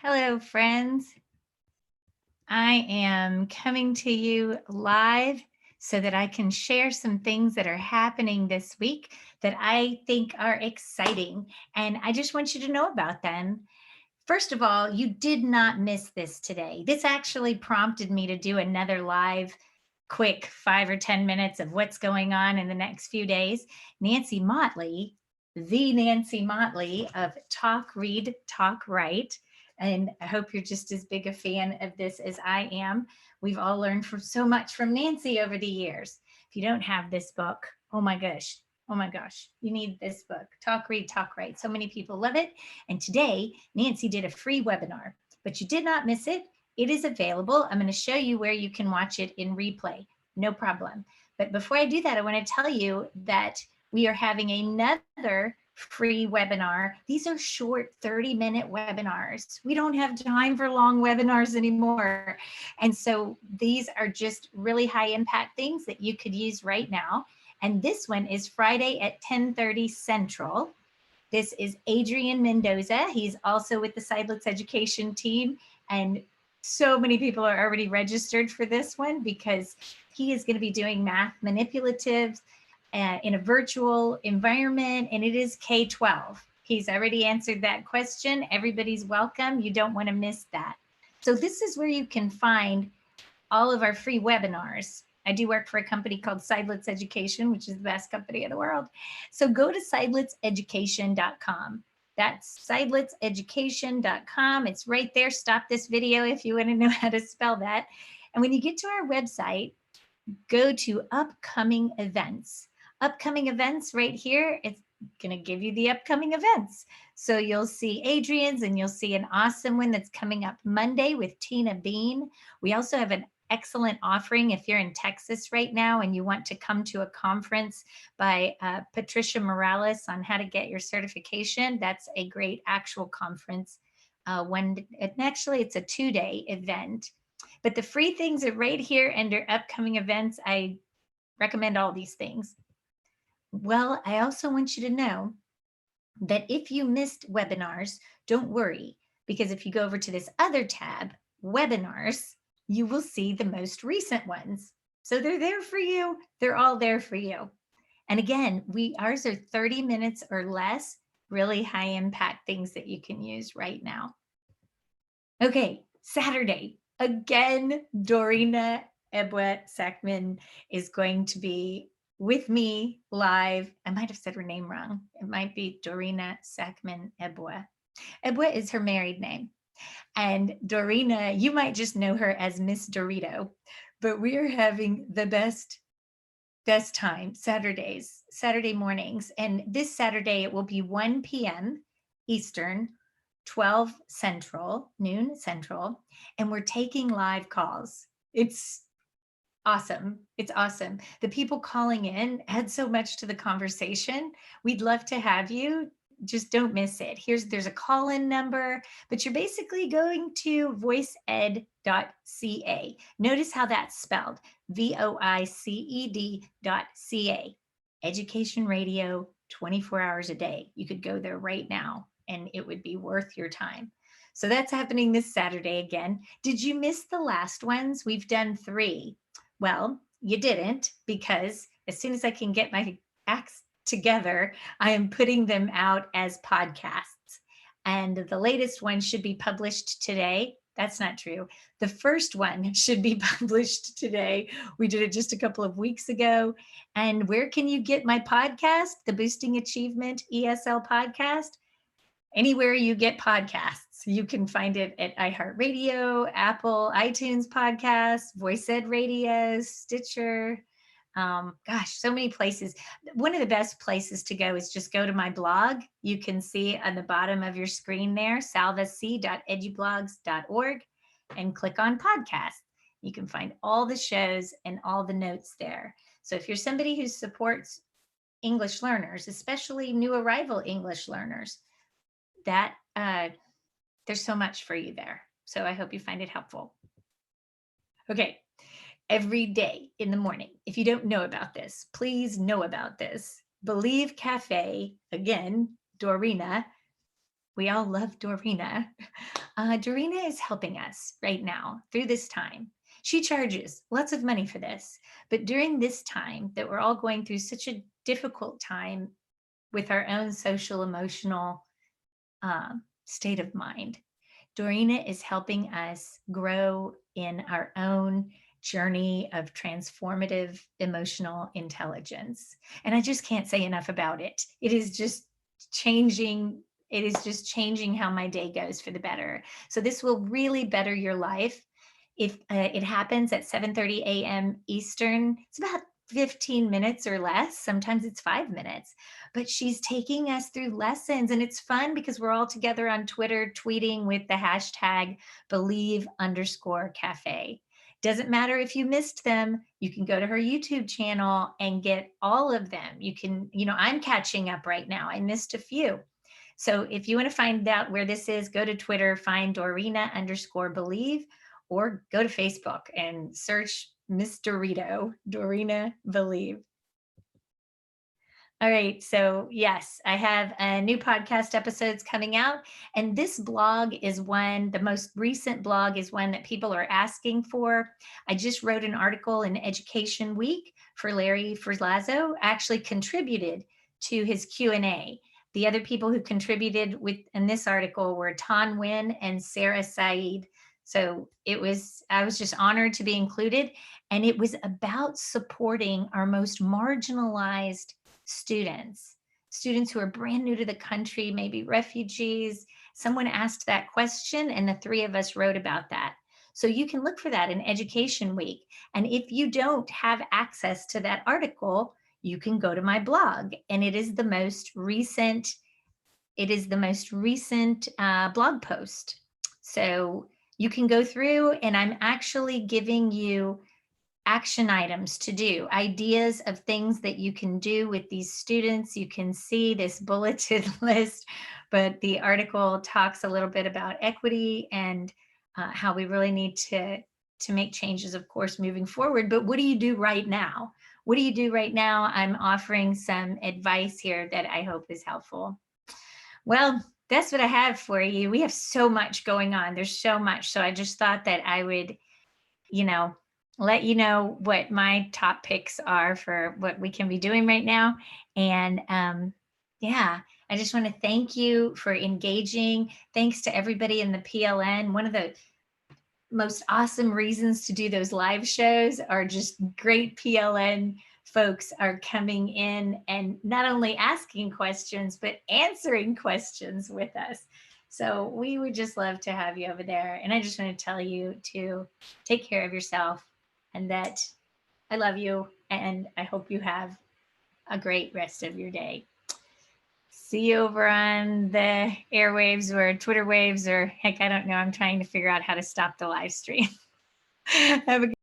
Hello, friends. I am coming to you live so that I can share some things that are happening this week that I think are exciting. And I just want you to know about them. First of all, you did not miss this today. This actually prompted me to do another live, quick 5 or 10 minutes of what's going on in the next few days. Nancy Motley, the Nancy Motley of Talk, Read, Talk, Write. And I hope you're just as big a fan of this as I am. We've all learned from so much from Nancy over the years. If you don't have this book, oh my gosh, oh my gosh, you need this book. Talk, Read, Talk, Write. So many people love it. And today, Nancy did a free webinar, but you did not miss it. It is available. I'm going to show you where you can watch it in replay. No problem. But before I do that, I want to tell you that we are having another free webinar. These are short 30-minute webinars. We don't have time for long webinars anymore. And so these are just really high impact things that you could use right now. And this one is Friday at 10:30 Central. This is Adrian Mendoza. He's also with the Sidelets Education team. And so many people are already registered for this one because he is going to be doing math manipulatives in a virtual environment, and it is K-12. He's already answered that question. Everybody's welcome. You don't want to miss that. So this is where you can find all of our free webinars. I do work for a company called Sidelets Education, which is the best company in the world. So go to sideletseducation.com. That's sideletseducation.com. It's right there. Stop this video if you want to know how to spell that. And when you get to our website, go to upcoming events. Upcoming events right here, it's going to give you the upcoming events. So you'll see Adrian's and you'll see an awesome one that's coming up Monday with Tina Bean. We also have an excellent offering if you're in Texas right now and you want to come to a conference by Patricia Morales on how to get your certification. That's a great actual conference. Actually, it's a 2-day event. But the free things are right here under upcoming events. I recommend all these things. Well, I also want you to know that if you missed webinars, don't worry, because if you go over to this other tab, webinars, you will see the most recent ones. So they're there for you. They're all there for you. And again, ours are 30 minutes or less, really high impact things that you can use right now. Okay, Saturday, again, Dorina Ebwe-Sackman is going to be with me live. I might have said her name wrong. It might be Dorina Sackman Ebwe. Ebwe is her married name. And Dorina, you might just know her as Miss Dorito, but we are having the best time Saturday mornings. And this Saturday, it will be 1 p.m. Eastern, 12 Central, noon Central, and we're taking live calls. It's awesome. It's awesome. The people calling in add so much to the conversation. We'd love to have you. Just don't miss it. There's a call-in number, but you're basically going to voiced.ca. Notice how that's spelled, voiced.ca. Education radio, 24 hours a day. You could go there right now and it would be worth your time. So that's happening this Saturday again. Did you miss the last ones? We've done 3. Well, you didn't, because as soon as I can get my acts together, I am putting them out as podcasts. And the latest one should be published today. That's not true. The first one should be published today. We did it just a couple of weeks ago. And where can you get my podcast, the Boosting Achievement ESL podcast? Anywhere you get podcasts. You can find it at iHeartRadio, Apple, iTunes podcasts, Voice Ed Radio, Stitcher. So many places. One of the best places to go is just go to my blog. You can see on the bottom of your screen there, salvac.edublogs.org, and click on podcast. You can find all the shows and all the notes there. So if you're somebody who supports English learners, especially new arrival English learners, that there's so much for you there. So I hope you find it helpful. Okay. Every day in the morning. If you don't know about this, please know about this. Believe Cafe, again, Dorina. We all love Dorina. Dorina is helping us right now through this time. She charges lots of money for this, but during this time that we're all going through such a difficult time with our own social emotional state of mind, Dorina is helping us grow in our own journey of transformative emotional intelligence. And I just can't say enough about it. It is just changing. It is just changing how my day goes for the better. So this will really better your life. If it happens at 7:30 a.m. Eastern, it's about 15 minutes or less. Sometimes it's 5 minutes, but she's taking us through lessons, and it's fun because we're all together on Twitter tweeting with the hashtag believe_cafe. Doesn't matter if you missed them, you can go to her YouTube channel and get all of them. You can, I'm catching up right now. I missed a few. So if you want to find out where this is, go to Twitter, find Dorina_believe, or go to Facebook and search Miss Dorito, Dorina Believe. All right. So, yes, I have new podcast episodes coming out. And this blog is one, the most recent blog is one that people are asking for. I just wrote an article in Education Week for Larry Ferlazzo, actually contributed to his Q&A. The other people who contributed in this article were Tan Nguyen and Sarah Saeed. So I was just honored to be included. And it was about supporting our most marginalized students who are brand new to the country, maybe refugees. Someone asked that question, and the three of us wrote about that. So you can look for that in Education Week. And if you don't have access to that article, you can go to my blog, and it is the most recent. Blog post. So you can go through, and I'm actually giving you action items to do, ideas of things that you can do with these students. You can see this bulleted list, but the article talks a little bit about equity and how we really need to make changes, of course, moving forward. But what do you do right now? What do you do right now? I'm offering some advice here that I hope is helpful. Well, that's what I have for you. We have so much going on. There's so much. So I just thought that I would, let you know what my top picks are for what we can be doing right now. And yeah, I just want to thank you for engaging. Thanks to everybody in the PLN. One of the most awesome reasons to do those live shows are just great PLN folks are coming in and not only asking questions, but answering questions with us. So we would just love to have you over there. And I just want to tell you to take care of yourself and that I love you. And I hope you have a great rest of your day. See you over on the airwaves or Twitter waves, or heck, I don't know. I'm trying to figure out how to stop the live stream. Have a good